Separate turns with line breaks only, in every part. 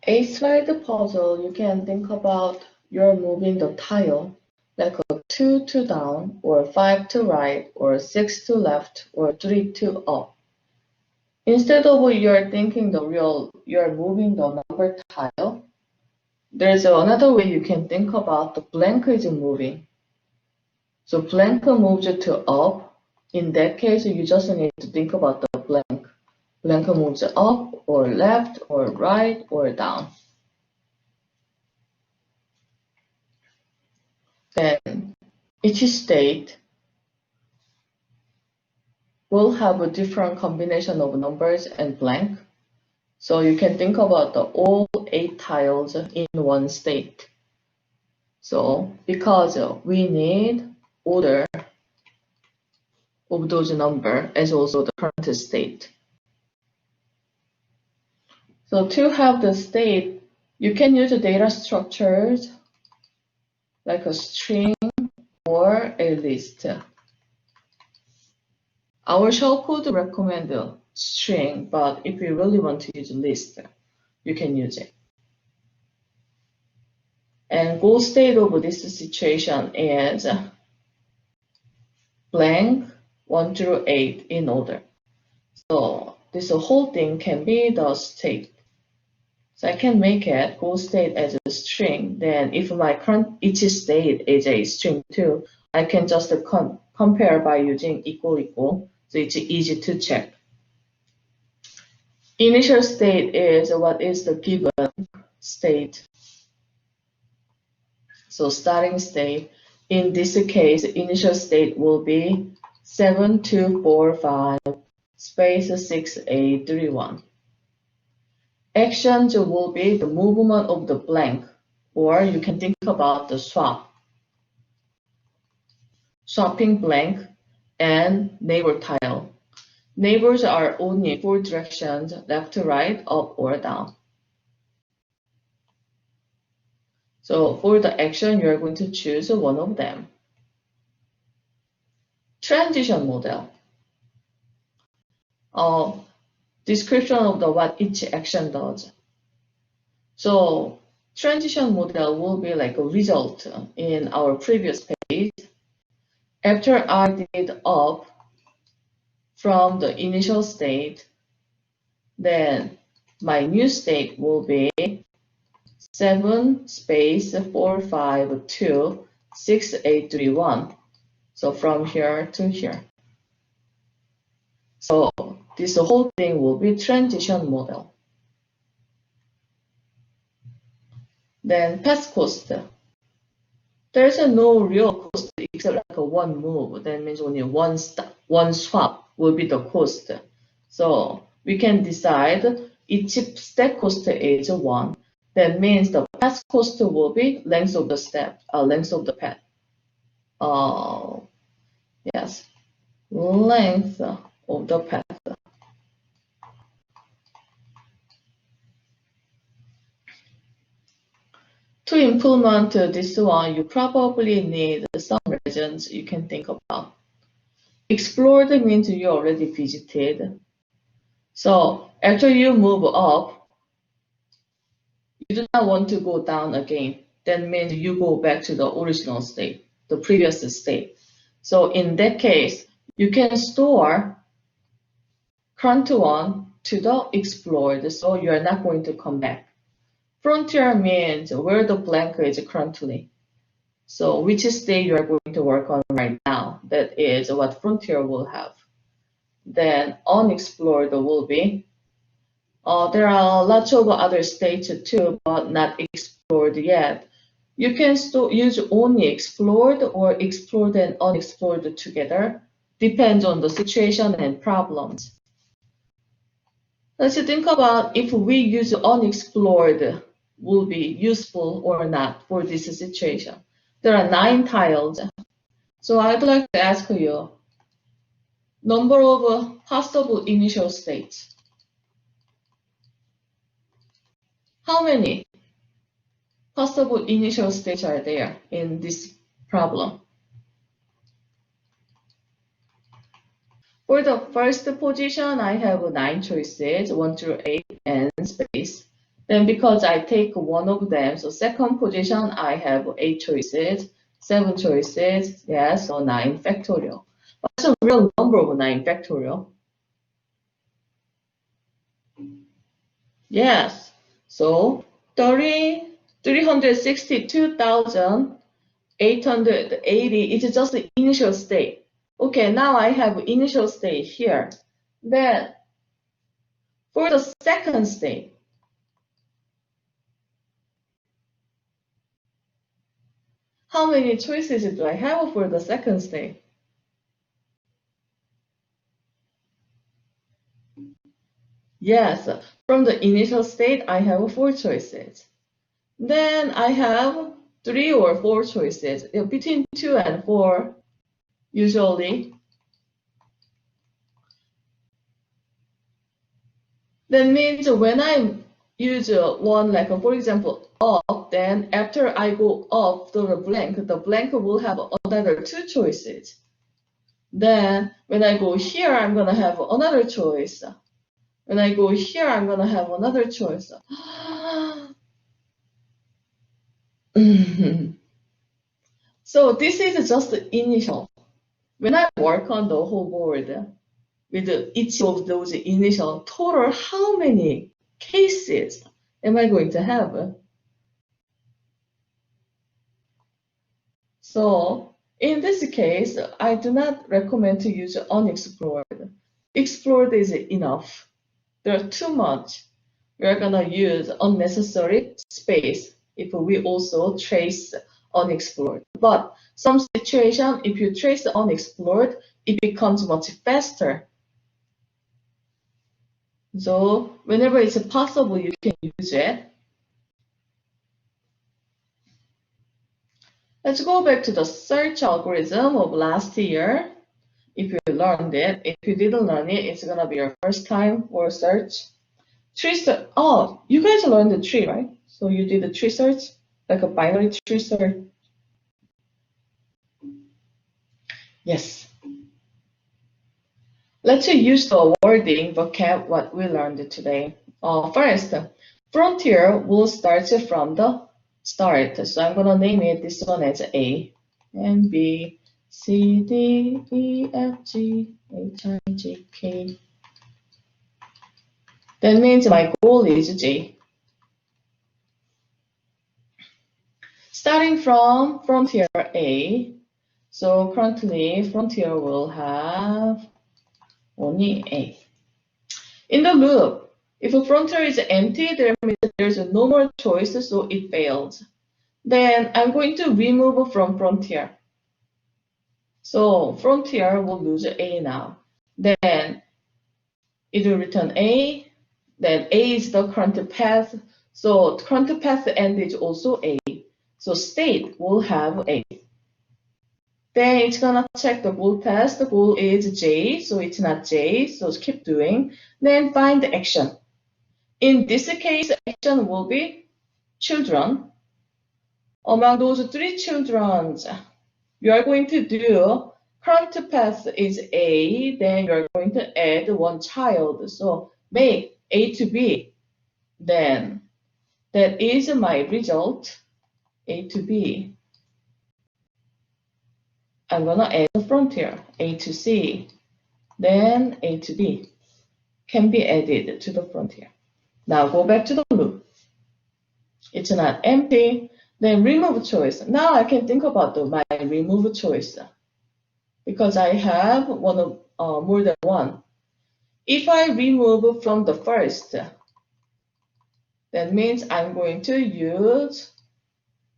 A slide puzzle, you can think about you're moving the tile like a 2 to down, or 5 to right, or 6 to left, or 3 to up. Instead of you're thinking you're moving the number tile, there's another way you can think about the blank is moving. So blank moves to up. In that case, you just need to think about the blank. Blank moves up or left or right or down. Then each state will have a different combination of numbers and blank. So you can think about all 8 tiles in one state. So because we need order of those numbers as also the current state. So to have the state, you can use data structures like a string or a list. Our shellcode recommend a string, but if you really want to use a list, you can use it. And goal state of this situation is blank 1 through 8 in order. So this whole thing can be the state. So I can make it goal state as a string. Then if my current each state is a string too, I can just compare by using equal. So it's easy to check. Initial state is what is the given state. So starting state, in this case, initial state will be 7, 2, 4, 5, space 6, 8, 3, 1. Actions will be the movement of the blank, or you can think about the swapping blank and neighbor tile. Neighbors are only 4 directions, left to right, up or down. So for the action, you're going to choose one of them. Transition model. Description of what each action does. So transition model will be like a result in our previous page. After I did up from the initial state, then my new state will be 7 space 4 5 2 6 8 3 1. So from here to here. So this whole thing will be transition model. Then path cost. There's no real cost except like one move. That means only one swap will be the cost. So we can decide each step cost is 1. That means the path cost will be length of the step, length of the path. Yes, length of the path. To implement this one, you probably need some regions you can think about. Explored means you already visited. So after you move up, you do not want to go down again. That means you go back to the original state, the previous state. So in that case, you can store current one to the explored, so you're not going to come back. Frontier means where the blank is currently. So which state you are going to work on right now, that is what frontier will have. Then unexplored will be, there are lots of other states too, but not explored yet. You can still use only explored or explored and unexplored together, depends on the situation and problems. Let's think about if we use unexplored will be useful or not for this situation. There are 9 tiles. So I'd like to ask you, number of possible initial states. How many possible initial states are there in this problem? For the first position, I have 9 choices, 1 through 8, and space. Then because I take one of them, so second position, I have 8 choices, 7 choices, yes, so 9 factorial. What's a real number of 9 factorial? Yes, so 362,880 is just the initial state. Okay, now I have initial state here. Then for the second state, how many choices do I have for the second state? Yes, from the initial state, I have 4 choices. Then I have 3 or 4 choices. Between 2 and 4, usually. That means when I use one, like for example, up, then after I go up to the blank will have another 2 choices. Then when I go here, I'm going to have another choice. When I go here, I'm going to have another choice. So this is just the initial. When I work on the whole board with each of those initial total, how many cases am I going to have? So in this case, I do not recommend to use unexplored. Explored is enough. There are too much. We're gonna use unnecessary space if we also trace unexplored. But some situation, if you trace unexplored, it becomes much faster. So whenever it's possible, you can use it. Let's go back to the search algorithm of last year. If you learned it, if you didn't learn it, it's gonna be your first time for search. Tree search. Oh, you guys learned the tree, right? So you did the tree search, like a binary tree search. Yes. Let's use the wording vocab what we learned today. First, frontier will start from the start. So I'm gonna name it this one as A, and B, C, D, E, F, G, H, I, J, K. That means my goal is J. Starting from frontier A, so currently frontier will have only A. In the loop, if a frontier is empty, there means there's no more choice, so it fails. Then I'm going to remove from frontier. So frontier will lose A now. Then it will return A. Then A is the current path. So current path end is also A. So state will have A. Then it's gonna check the goal path. The goal is J, so it's not J. So keep doing. Then find the action. In this case, action will be children. Among those 3 children, you are going to do current path is A, then you're going to add 1 child. So make A to B. Then that is my result, A to B. I'm gonna add the frontier, A to C. Then A to D can be added to the frontier. Now go back to the loop. It's not empty. Then remove choice. Now I can think about my remove choice because I have one of more than one. If I remove from the first, that means I'm going to use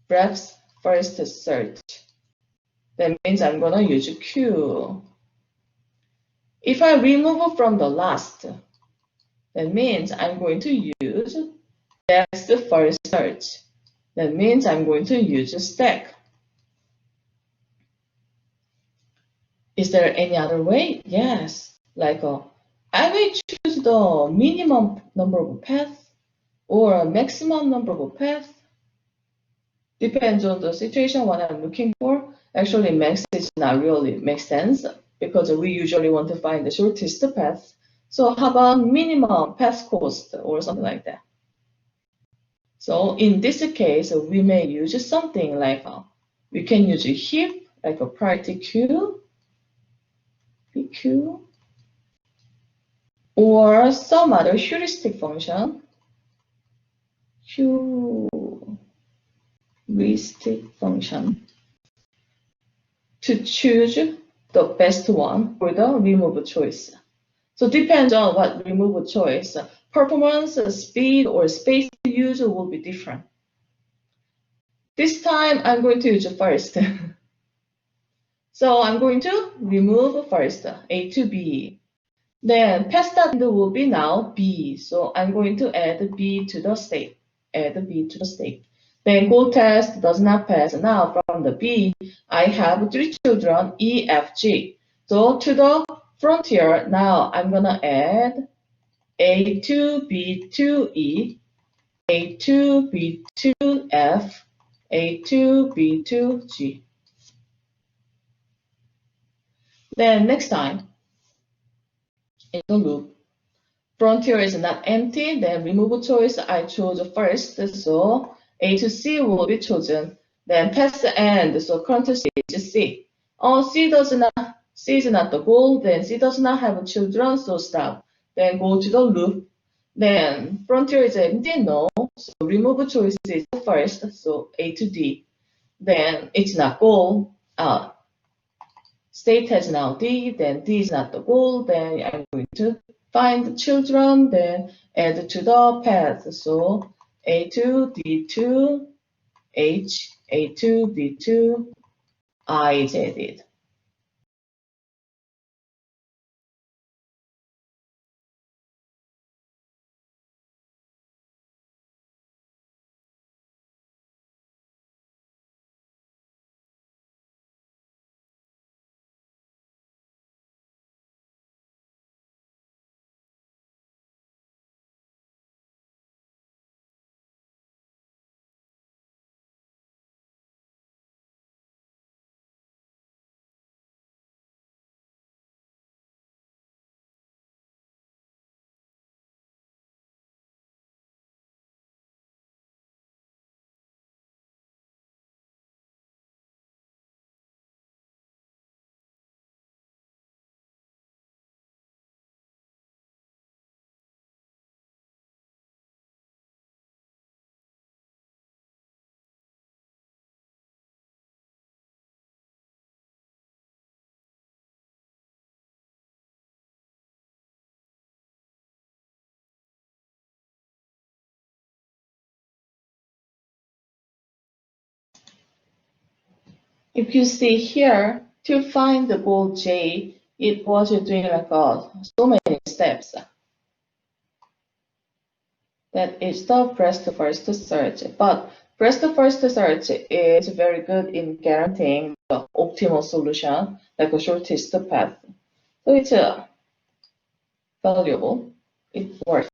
breadth first search. That means I'm going to use Q. If I remove from the last, that means I'm going to use next first search. That means I'm going to use stack. Is there any other way? Yes. Like I may choose the minimum number of paths or a maximum number of paths. Depends on the situation, what I'm looking for. Actually, max is not really makes sense because we usually want to find the shortest path. So how about minimum path cost or something like that? So in this case, we may use something like we can use a heap, like a priority queue, PQ, or some other heuristic function, heuristic function, to choose the best one for the remove choice. So depends on what remove choice. Performance, speed, or space use will be different. This time I'm going to use first. So I'm going to remove first A to B. Then pass that will be now B. So I'm going to add B to the state. Add B to the state. Then goal test does not pass. Now from the B, I have three children, E, F, G. So to the frontier, now I'm gonna add A to B to E, A to B to F, A to B to G. Then next time, in the loop, frontier is not empty, then remove choice I chose first, so A to C will be chosen. Then pass end, so current stage C. C is not the goal, then C does not have children, so stop. Then go to the loop. Then frontier is empty, no, so remove choice is first, so A to D. Then it's not goal, state has now D, then D is not the goal, then I'm going to find the children, then add to the path. So A2, D2, H, A2, D2, I is added. If you see here, to find the goal J, it was doing like so many steps. That is the press the first search. But press the first search is very good in guaranteeing the optimal solution, like a shortest path. So it's valuable. It works.